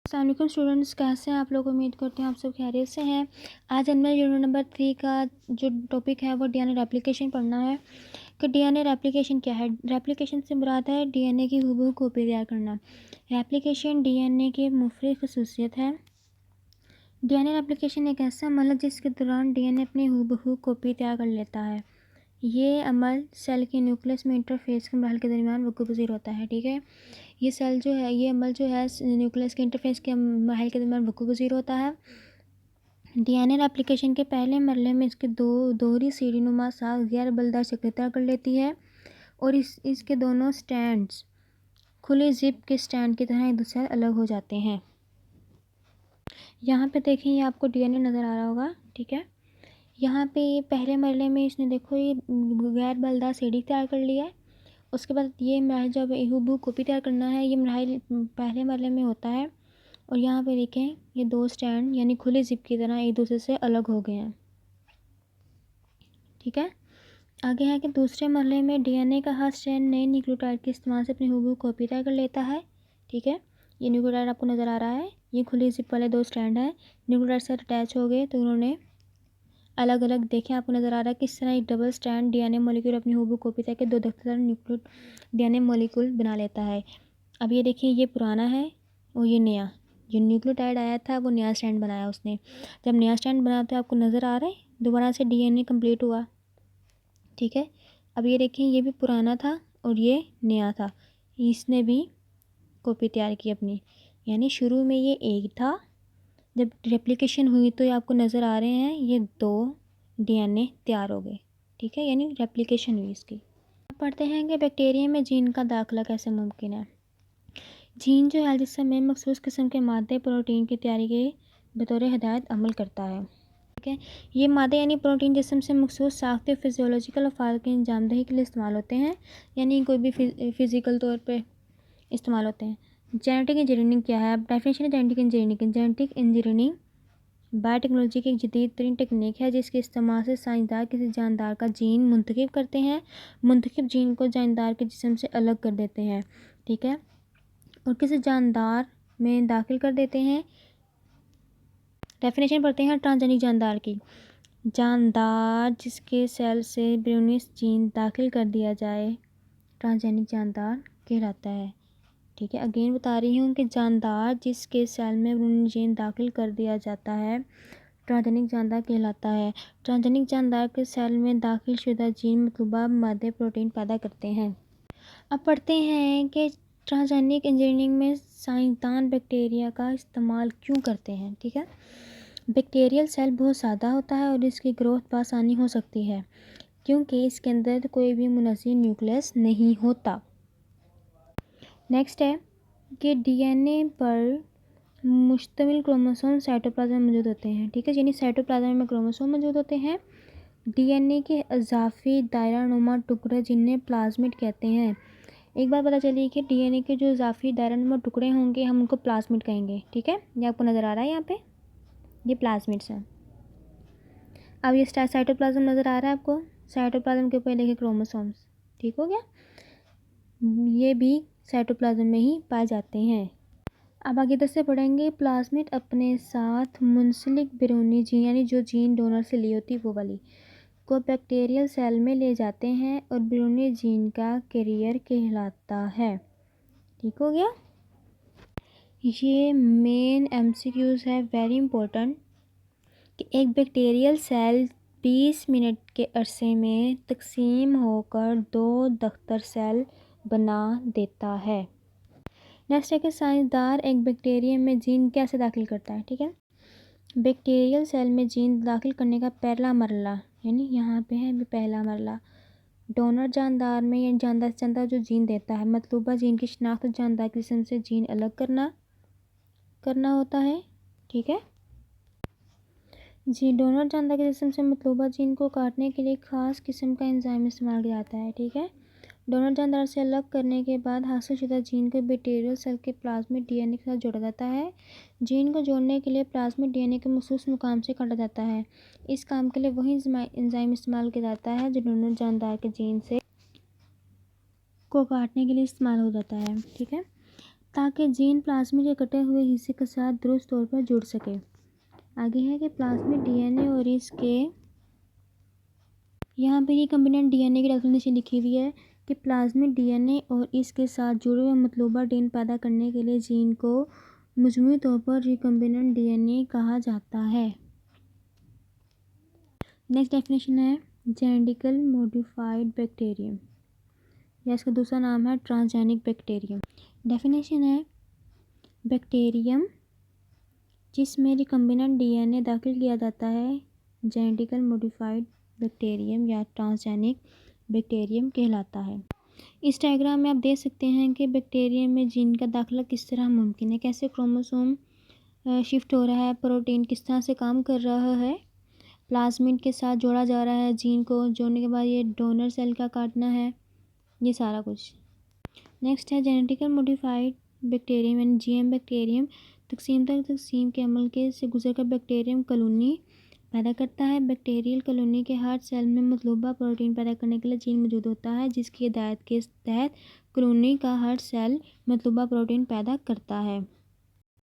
अस्सलाम वालेकुम स्टूडेंट्स, कैसे हैं आप लोग। उम्मीद करते हैं आप सब खैरियत से हैं। आज हमने यूनिट नंबर 3 का जो टॉपिक है वो डीएनए रेप्लिकेशन पढ़ना है कि डीएनए रेप्लिकेशन क्या है। रेप्लिकेशन से मुराद है डीएनए की हूबहू कॉपी तैयार करना। रेप्लिकेशन डीएनए की मुख्तलिफ खसूसियत है। डीएनए रेप्लिकेशन एक ऐसा अमल है जिसके दौरान डीएनए अपनी हूबहू कॉपी तैयार कर लेता है। ये अमल सेल के न्यूक्लियस में इंटरफेस के मरहल के दरमियान वक़्त पज़ीर होता है। ठीक है, ये सेल जो है, ये अमल जो है न्यूक्लियस के इंटरफेस के मरहल के दरमियान वक़्त पज़ीर होता है। डीएनए रेप्लिकेशन के पहले मरहले में इसके दोहरी सीढ़ी नुमा साख गैर बलदार शक्ल तैयार कर लेती है और इसके दोनों स्टैंड्स खुले जिप के स्टैंड की तरह एक दूसरे से अलग हो जाते हैं। यहाँ पे देखें, ये आपको डीएनए नज़र आ रहा होगा। ठीक है, यहाँ पे ये पहले मरहले में इसने देखो ये गैर बलदार सीढ़ी तैयार कर लिया है। उसके बाद ये मरहल जब हूबहू कॉपी तैयार करना है, ये मरहल पहले मरहले में होता है और यहाँ पे देखें ये दो स्टैंड यानी खुले जिप की तरह एक दूसरे से अलग हो गए हैं। ठीक है, आगे है कि दूसरे मरहले में डीएनए का हर स्टैंड नए न्यूक्लियोटाइड के इस्तेमाल से अपनी हूबहू कॉपी तैयार कर लेता है। ठीक है, ये न्यूक्लियोटाइड आपको नज़र आ रहा है, ये खुले जिप वाले दो स्टैंड हैं, न्यूक्लियोटाइड से अटैच हो गए तो उन्होंने अलग अलग देखें, आपको नज़र आ रहा है किस तरह एक डबल स्टैंड डीएनए मॉलिक्यूल अपनी हूबहू कॉपी तैयार के दो दख्तर न्यूक्लियो डीएनए मॉलिक्यूल बना लेता है। अब ये देखिए, ये पुराना है और ये नया, जो न्यूक्लियोटाइड आया था वो नया स्टैंड बनाया उसने। जब नया स्टैंड बना तो आपको नज़र आ रहा है दोबारा से डीएनए कंप्लीट हुआ। ठीक है, अब ये देखें, ये भी पुराना था और ये नया था, इसने भी कॉपी तैयार की अपनी, यानी शुरू में ये एक था, जब रेप्लिकेशन हुई तो ये आपको नज़र आ रहे हैं ये दो डीएनए तैयार हो गए। ठीक है, यानी रेप्लिकेशन हुई इसकी। अब पढ़ते हैं कि बैक्टीरिया में जीन का दाखिला कैसे मुमकिन है। जीन जो है जिससे में मखसूस किस्म के मादे प्रोटीन की तैयारी के बतौर हिदायत अमल करता है। ठीक है, ये मादे यानी प्रोटीन जिस्म से मखसूस साख्ती फिजियोलॉजिकल अफ़ाल की अंजामदही के लिए इस्तेमाल होते हैं, यानी कोई भी फ़िज़िकल तौर पे इस्तेमाल होते हैं। जेनेटिक इंजीनियरिंग क्या है। अब डेफिनेशन है genetic engineering. Genetic engineering biotechnology की एक जदीद तरीन टेक्निक है जिसके इस्तेमाल से साइंसदान किसी जानदार का जीन मुंतखब करते हैं, मुंतखब जीन को जानदार के जिस्म से अलग कर देते हैं। ठीक है, और किसी जानदार में दाखिल कर देते हैं। डेफिनेशन पढ़ते हैं ट्रांसजेनिक जानदार की। जानदार जिसके सेल से बैरूनी जीन दाखिल कर दिया जाए ट्रांसजेनिक जानदार कहलाता है। ठीक है, अगेन बता रही हूँ कि जानदार जिसके सेल में बैरूनी जीन दाखिल कर दिया जाता है ट्रांसजेनिक जानदार कहलाता है। ट्रांसजेनिक जानदार के सेल में दाखिल शुदा जीन मतलूबा मादे प्रोटीन पैदा करते हैं। अब पढ़ते हैं कि ट्रांसजेनिक इंजीनियरिंग में साइंसदान बैक्टीरिया का इस्तेमाल क्यों करते हैं। ठीक है, बैक्टीरियल सेल बहुत सादा होता है और इसकी ग्रोथ बआसानी हो सकती है क्योंकि इसके अंदर कोई भी मुनज़्ज़म न्यूक्लियस नहीं होता। नेक्स्ट है कि डीएनए पर मुश्तमिल क्रोमोसोम साइटोप्लाज्म में मौजूद होते हैं। ठीक है, यानी साइटोप्लाज्म में क्रोमोसोम मौजूद होते हैं। डीएनए के इजाफी दायरा नुमा टुकड़े जिन्हें प्लाज्मिड कहते हैं। एक बात पता चली कि डीएनए के जो इजाफी दायरा नुमा टुकड़े होंगे हम उनको प्लाज्मिड कहेंगे। ठीक है, ये आपको नज़र आ रहा है, यहाँ पे ये प्लाज्मिड्स हैं। अब ये साइटोप्लाज्म नज़र आ रहा है आपको, साइटोप्लाज्म के ऊपर लिखे क्रोमोसोम्स। ठीक हो गया, ये भी साइटोप्लाज्म में ही पाए जाते हैं। अब आगे दस से पढ़ेंगे प्लाज्मिड अपने साथ मुंसलिक बैरूनी जीन यानी जो जीन डोनर से ली होती वो वाली को बैक्टीरियल सेल में ले जाते हैं और बैरूनी जीन का कैरियर कहलाता है। ठीक हो गया, ये मेन एमसीक्यूज है, वेरी इंपॉर्टेंट, कि एक बैक्टीरियल सेल 20 मिनट के अरसे में तकसीम होकर दो दख्तर सेल बना देता है। नेक्स्ट है कि साइंसदान एक बैक्टीरिया में जीन कैसे दाखिल करता है। ठीक है, बैक्टीरियल सेल में जीन दाखिल करने का पहला मरला, यानी यहाँ पे है पहला मरला, डोनर जानदार में या जानदार जानदार जो जीन देता है मतलूबा जीन की शनाख्त जानदार किस्म से जीन अलग करना होता है। ठीक है जी, डोनर जानदार के जिस्म से मतलूबा जीन को काटने के लिए ख़ास किस्म का एंजाइम इस्तेमाल किया जाता है। ठीक है, डोनर जानदार से अलग करने के बाद हासिल शुदा जीन को बैक्टीरियल सेल के प्लाज्मिड डीएनए के साथ जोड़ा जाता है। जीन को जोड़ने के लिए प्लाज्मिड डीएनए के मखसूस मुकाम से काटा जाता है। इस काम के लिए वही एंजाइम इस्तेमाल किया जाता है जो डोनर जानदार के जीन से को काटने के लिए इस्तेमाल हो जाता है। ठीक है, ताकि जीन प्लाज्मिड के कटे हुए हिस्से के साथ दुरुस्त तौर पर जुड़ सके। आगे है कि प्लाज्मिड डीएनए और इसके, यहाँ पे रिकम्बिनेंट डीएनए की डेफिनेशन लिखी हुई है कि प्लाज्मिड डीएनए और इसके साथ जुड़े हुए मतलूबा डीएनए पैदा करने के लिए जीन को मजमूई तौर पर रिकम्बिनेंट डीएनए कहा जाता है। नेक्स्ट डेफिनेशन है जेनेटिकल मॉडिफाइड बैक्टीरियम, या इसका दूसरा नाम है ट्रांसजेनिक बैक्टीरियम। डेफिनेशन है बैक्टीरियम जिसमें रिकम्बिनेंट डीएनए दाखिल किया जाता है जेनेटिकल मॉडिफाइड बैक्टीरियम या ट्रांसजेनिक बैक्टीरियम कहलाता है। इस डायग्राम में आप देख सकते हैं कि बैक्टीरियम में जीन का दाखिला किस तरह मुमकिन है, कैसे क्रोमोसोम शिफ्ट हो रहा है, प्रोटीन किस तरह से काम कर रहा है, प्लाज्मिड के साथ जोड़ा जा रहा है, जीन को जोड़ने के बाद ये डोनर सेल का काटना है, ये सारा कुछ। नेक्स्ट है जेनेटिकल मॉडिफाइड बैक्टीरियम यानी जीएम बैक्टीरियम तकसीम के अमल के से गुजरकर बैक्टीरियम कॉलोनी पैदा करता है। बैक्टीरियल कॉलोनी के हर सेल में मतलूबा प्रोटीन पैदा करने के लिए जीन मौजूद होता है, जिसकी हिदायत के तहत कॉलोनी का हर सेल मतलूबा प्रोटीन पैदा करता है।